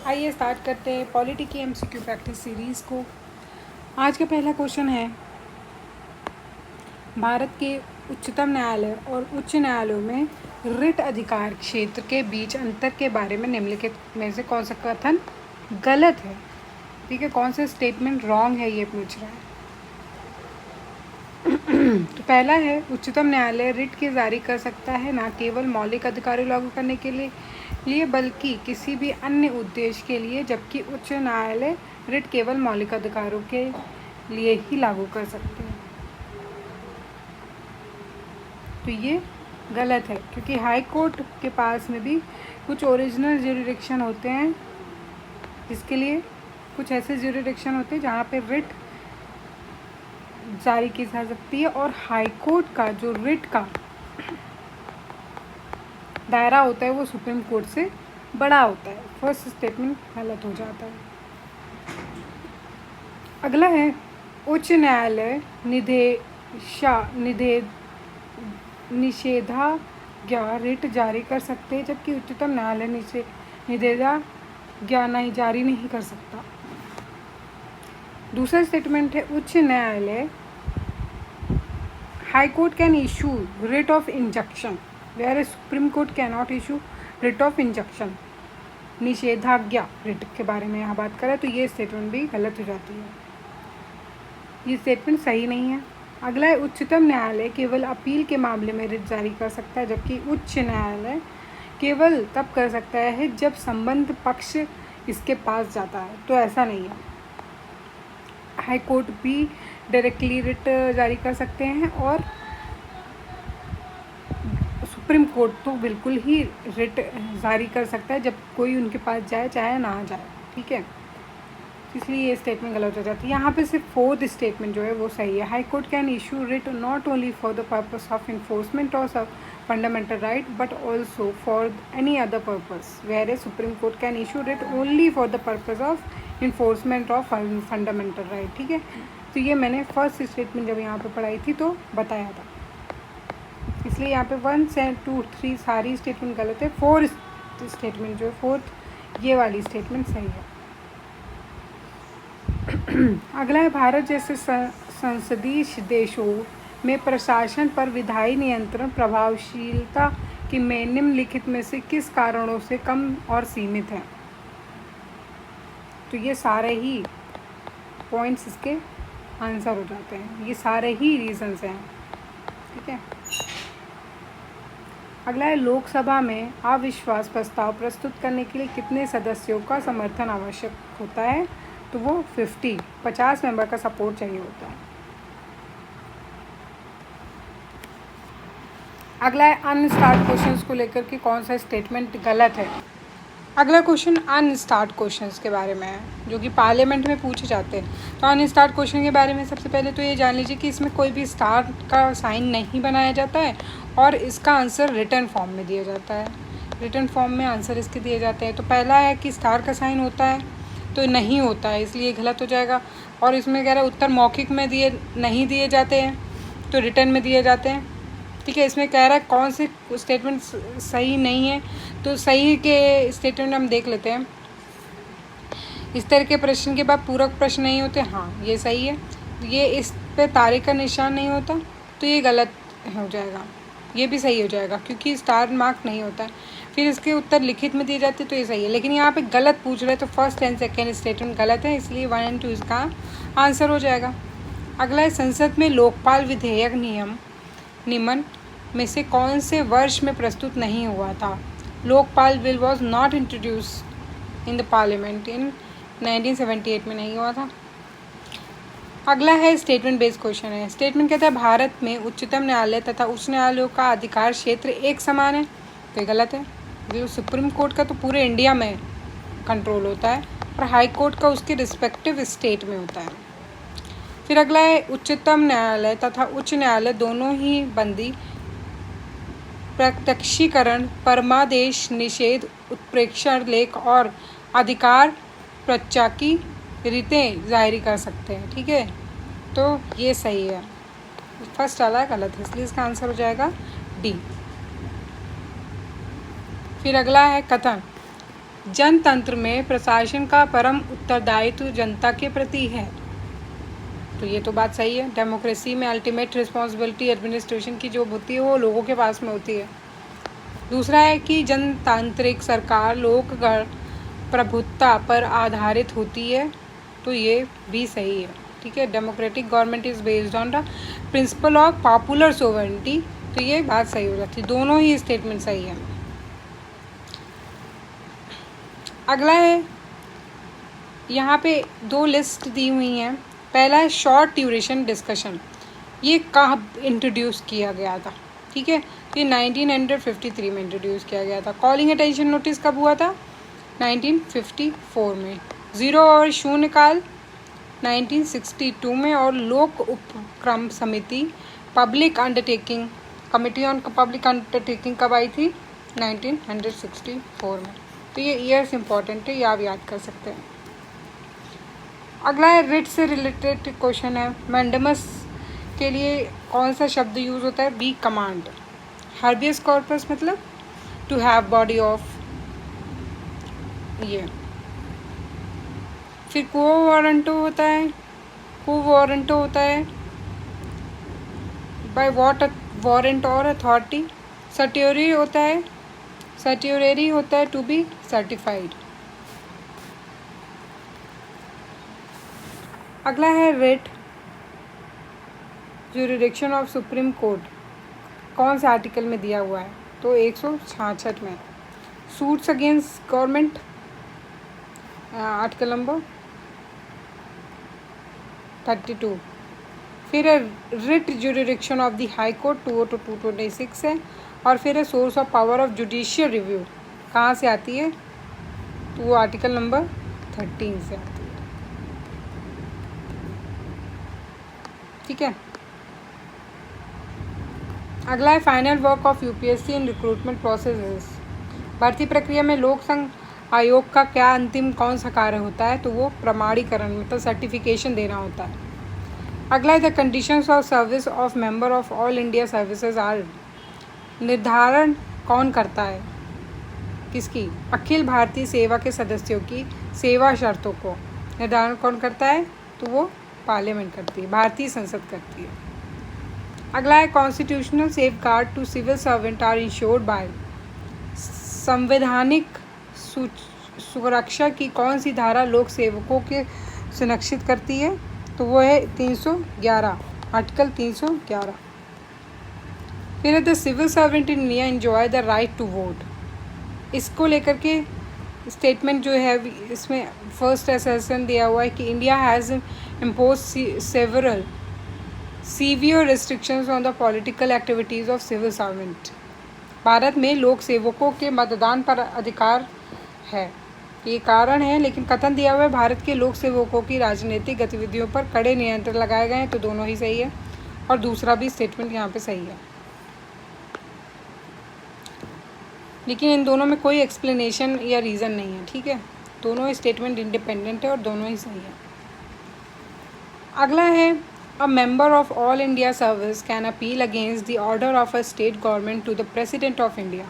आइए स्टार्ट करते हैं पॉलिटी की एमसीक्यू प्रैक्टिस सीरीज़ को। आज का पहला क्वेश्चन है, भारत के उच्चतम न्यायालय और उच्च न्यायालयों में रिट अधिकार क्षेत्र के बीच अंतर के बारे में निम्नलिखित में से कौन सा कथन गलत है? ठीक है, कौन सा स्टेटमेंट रॉन्ग है ये पूछ रहा है। तो पहला है, उच्चतम न्यायालय रिट के जारी कर सकता है न केवल मौलिक अधिकारों लागू करने के लिए बल्कि किसी भी अन्य उद्देश्य के लिए, जबकि उच्च न्यायालय रिट केवल मौलिक अधिकारों के लिए ही लागू कर सकते हैं। तो ये गलत है, क्योंकि हाई कोर्ट के पास में भी कुछ ओरिजिनल ज्यूरिडिक्शन होते हैं, जिसके लिए कुछ ऐसे ज्यूरिडिक्शन होते हैं जहाँ पे रिट जारी की जा सकती है, और हाई कोर्ट का जो रिट का दायरा होता है वो सुप्रीम कोर्ट से बड़ा होता है। फर्स्ट स्टेटमेंट गलत हो जाता है। अगला है, उच्च न्यायालय निषेधाज्ञा रिट जारी कर सकते हैं, जबकि उच्चतम न्यायालय निषेधाज्ञा जारी नहीं कर सकता। दूसरा स्टेटमेंट है, उच्च न्यायालय high court can issue writ of injunction where Supreme Court can not issue writ of injunction. निषेधाज्ञा रिट के बारे में यहाँ बात करें तो ये स्टेटमेंट भी गलत हो जाती है, ये स्टेटमेंट सही नहीं है। अगला है, उच्चतम न्यायालय केवल अपील के मामले में रिट जारी कर सकता है, जबकि उच्च न्यायालय केवल तब कर सकता है जब संबंध पक्ष इसके पास जाता है। तो ऐसा नहीं है, हाई कोर्ट भी डायरेक्टली रिट जारी कर सकते हैं और सुप्रीम कोर्ट तो बिल्कुल ही रिट जारी कर सकता है जब कोई उनके पास जाए चाहे ना जाए। ठीक है, इसलिए ये स्टेटमेंट गलत हो जाती है। यहाँ पे सिर्फ फोर्थ स्टेटमेंट जो है वो सही है। High court can issue writ not only for the purpose of enforcement of fundamental right but also for any other purpose, where a Supreme Court can issue writ only for the purpose of enforcement of fundamental right. ठीक है, तो ये मैंने first statement जब यहाँ पे पढ़ाई थी तो बताया था, इसलिए यहाँ पे 1 से 2 3 सारी स्टेटमेंट गलत है। फोर्थ स्टेटमेंट जो है, फोर्थ ये वाली स्टेटमेंट सही है। अगला है, भारत जैसे संसदीय देशों में प्रशासन पर विधायी नियंत्रण प्रभावशीलता की में निम्नलिखित में से किस कारणों से कम और सीमित है? तो ये सारे ही पॉइंट्स इसके आंसर हो जाते हैं, ये सारे ही रीजंस हैं। ठीक है, अगला है, लोकसभा में अविश्वास प्रस्ताव प्रस्तुत करने के लिए कितने सदस्यों का समर्थन आवश्यक होता है? तो वो 50 मेंबर का सपोर्ट चाहिए होता है। अगला है, अनस्टार्ट क्वेश्चंस को लेकर के कौन सा स्टेटमेंट गलत है? अगला क्वेश्चन अनस्टार्ट क्वेश्चंस के बारे में है, जो कि पार्लियामेंट में पूछे जाते हैं। तो अनस्टार्ट क्वेश्चन के बारे में सबसे पहले तो ये जान लीजिए कि इसमें कोई भी स्टार का साइन नहीं बनाया जाता है और इसका आंसर रिटन फॉर्म में दिया जाता है। रिटन फॉर्म में आंसर इसके दिए जाते हैं। तो पहला है कि स्टार का साइन होता है, तो नहीं होता है, इसलिए गलत हो जाएगा। और इसमें कह रहा है उत्तर मौखिक में नहीं दिए जाते हैं, तो रिटन में दिए जाते हैं। ठीक है, इसमें कह रहा है कौन से स्टेटमेंट सही नहीं है, तो सही के स्टेटमेंट हम देख लेते हैं। इस तरह के प्रश्न के बाद पूरक प्रश्न नहीं होते, हाँ ये सही है। ये इस पे तारीख का निशान नहीं होता, तो ये गलत हो जाएगा। ये भी सही हो जाएगा क्योंकि स्टार मार्क नहीं होता है। फिर इसके उत्तर लिखित में दिए जाते तो ये सही है, लेकिन यहाँ पे गलत पूछ रहे हैं, तो फर्स्ट एंड सेकेंड स्टेटमेंट गलत है, इसलिए 1 और 2 इसका आंसर हो जाएगा। अगला है, संसद में लोकपाल विधेयक निम्न में से कौन से वर्ष में प्रस्तुत नहीं हुआ था? Lokpal bill was not introduce in the parliament in 1978 में नहीं हुआ था। अगला है, स्टेटमेंट बेस्ड क्वेश्चन है। स्टेटमेंट कहता है भारत में उच्चतम न्यायालय तथा उच्च न्यायालयों का अधिकार क्षेत्र एक समान है, तो ये गलत है। जो सुप्रीम कोर्ट का तो पूरे इंडिया में कंट्रोल होता है और हाई कोर्ट का उसके रिस्पेक्टिव स्टेट में होता है। फिर अगला है, उच्चतम न्यायालय तथा उच्च न्यायालय दोनों ही बंदी प्रत्यक्षीकरण, परमादेश, निषेध, उत्प्रेक्षण लेख और अधिकार प्रत्याख्या की रीतें जारी कर सकते हैं। ठीक है, तो ये सही है। फर्स्ट वाला गलत है, इसलिए इसका आंसर हो जाएगा डी। फिर अगला है कथन, जनतंत्र में प्रशासन का परम उत्तरदायित्व जनता के प्रति है। तो ये तो बात सही है। डेमोक्रेसी में अल्टीमेट रिस्पॉन्सिबिलिटी एडमिनिस्ट्रेशन की जो होती है वो लोगों के पास में होती है। दूसरा है कि जनतांत्रिक सरकार लोक प्रभुत्व पर आधारित होती है। तो ये भी सही है, ठीक है। Democratic government is based on the principle of popular sovereignty. तो ये बात सही हो जाती है, दोनों ही स्टेटमेंट सही है। अगला है, यहाँ पे दो लिस्ट दी हुई हैं। पहला है शॉर्ट ड्यूरेशन डिस्कशन। ये कहाँ इंट्रोड्यूस किया गया था, ठीक है। ये 1953 में इंट्रोड्यूस किया गया था। कॉलिंग अटेंशन नोटिस कब हुआ था? 1954 में। ज़ीरो और शून्यकाल 1962 में। और लोक उपक्रम समिति public undertaking committee on public undertaking कब आई थी? 1964 में। तो ये ईयर्स इंपॉर्टेंट है, ये आप याद कर सकते हैं। अगला है रिट से रिलेटेड क्वेश्चन है। मैंडेमस के लिए कौन सा शब्द यूज़ होता है? We command. हार्बियस कॉर्पस मतलब टू हैव बॉडी ऑफ, ये। फिर को वारंटो होता है, बाय व्हाट वारंट और अथॉरिटी। सर्ट्योरी होता है टू बी सर्टिफाइड। अगला है writ jurisdiction of supreme court कौन से आर्टिकल में दिया हुआ है? तो 166 में। Suits against government article number 32। फिर है writ jurisdiction of the high court 202 to 226 है। और फिर है source of power of judicial review कहाँ से आती है? तो वो आर्टिकल नंबर 13 से आती है, ठीक है। अगला है final work of UPSC in recruitment process. भर्ती प्रक्रिया में लोक संघ आयोग का क्या अंतिम कौन सा कार्य होता है? तो वो प्रमाणीकरण मतलब सर्टिफिकेशन देना होता है। अगला है the conditions of service of member of all India services are. निर्धारण कौन करता है? किसकी? अखिल भारतीय सेवा के सदस्यों की सेवा शर्तों को निर्धारण कौन करता है? तो वो पार्लियामेंट करती है, भारतीय संसद करती है। अगला है constitutional safeguard to civil servant are insured by. संवैधानिक सुरक्षा की कौन सी धारा लोक सेवकों के सुनिश्चित करती है? तो वो है 311, आर्टिकल 311। फिर है the civil servant in India enjoy the right to vote. इसको लेकर के स्टेटमेंट जो है इसमें फर्स्ट एसेशन दिया हुआ है कि India has impose several severe restrictions on the political activities of civil servant. Bharat में लोक सेवकों के मतदान पर अधिकार है, ये कारण है, लेकिन कथन दिया हुआ है भारत के लोक सेवकों की राजनीतिक गतिविधियों पर कड़े नियंत्रण लगाए गए हैं। तो दोनों ही सही है और दूसरा भी स्टेटमेंट यहाँ पे सही है, लेकिन इन दोनों में कोई एक्सप्लेनेशन या रीज़न नहीं है, ठीक है। दोनों स्टेटमेंट इंडिपेंडेंट है और दोनों ही सही है। अगला है a member of all India service can appeal against the order of a state government to the president of India.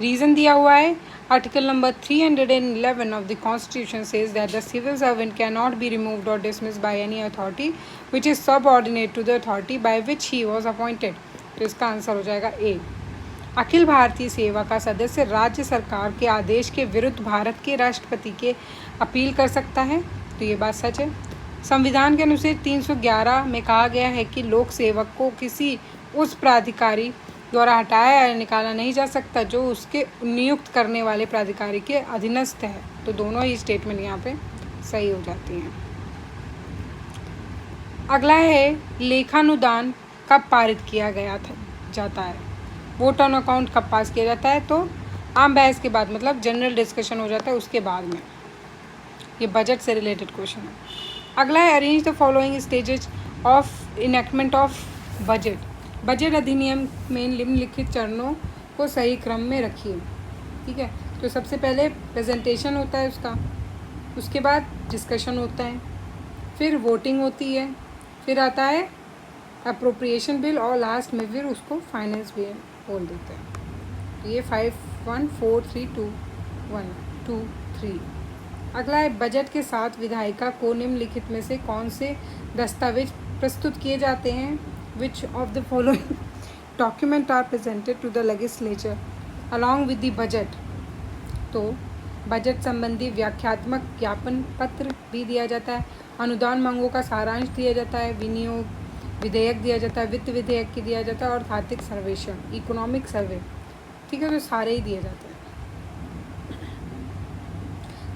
Reason दिया हुआ है article number 311 of the constitution says that the civil servant can not be removed और dismissed by any authority which is subordinate to the authority by which he was appointed. तो इसका answer हो जाएगा ए। अखिल भारतीय सेवा का सदस्य राज्य सरकार के आदेश के विरुद्ध भारत के राष्ट्रपति के अपील कर सकता है। तो ये बात सच है। संविधान के अनुच्छेद 311 में कहा गया है कि लोक सेवक को किसी उस प्राधिकारी द्वारा हटाया या निकाला नहीं जा सकता जो उसके नियुक्त करने वाले प्राधिकारी के अधीनस्थ है। तो दोनों ही स्टेटमेंट यहाँ पे सही हो जाती हैं। अगला है लेखानुदान कब पारित किया गया जाता है? वोट ऑन अकाउंट कब पास किया जाता है? तो आम बहस के बाद, मतलब जनरल डिस्कशन हो जाता है उसके बाद में। ये बजट से रिलेटेड क्वेश्चन है। अगला है arrange the following stages of enactment of budget. Budget अधिनियम में निम्नलिखित चरणों को सही क्रम में रखिए, ठीक है। तो सबसे पहले प्रेजेंटेशन होता है उसका, उसके बाद डिस्कशन होता है, फिर वोटिंग होती है, फिर आता है अप्रोप्रिएशन बिल और लास्ट में फिर उसको फाइनेंस बिल बोल देते हैं। तो ये 5 1 4 3 2 1 2, 3। अगला है बजट के साथ विधायिका को निम्नलिखित में से कौन से दस्तावेज प्रस्तुत किए जाते हैं? Which of the following document are presented to the legislature along with the budget? तो बजट संबंधी व्याख्यात्मक ज्ञापन पत्र भी दिया जाता है, अनुदान मांगों का सारांश दिया जाता है, विनियोग विधेयक दिया जाता है, वित्त विधेयक की दिया जाता है और आर्थिक सर्वेक्षण इकोनॉमिक सर्वे, ठीक है, तो सारे ही दिए जाते हैं।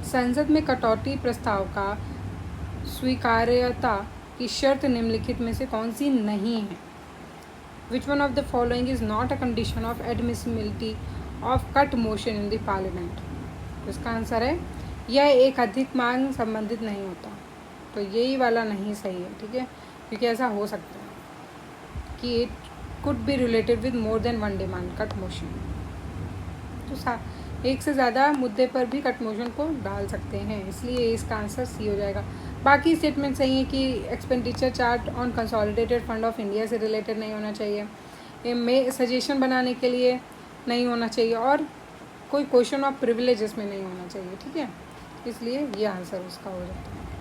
संसद में कटौती प्रस्ताव का स्वीकार्यता की शर्त निम्नलिखित में से कौन सी नहीं है? Which one of the following is not a condition of admissibility of cut motion in the parliament? इसका आंसर है यह एक अधिक मांग संबंधित नहीं होता। तो यही वाला नहीं सही है, ठीक है, क्योंकि ऐसा हो सकता है कि it could be related with more than one demand cut motion. तो एक से ज़्यादा मुद्दे पर भी कट मोशन को डाल सकते हैं, इसलिए इसका आंसर सी हो जाएगा। बाकी स्टेटमेंट सही है कि expenditure chart on consolidated fund of India से रिलेटेड नहीं होना चाहिए, ये में सजेशन बनाने के लिए नहीं होना चाहिए और कोई क्वेश्चन ऑफ प्रिविलेजेस में नहीं होना चाहिए, ठीक है, इसलिए ये आंसर उसका हो जाता है।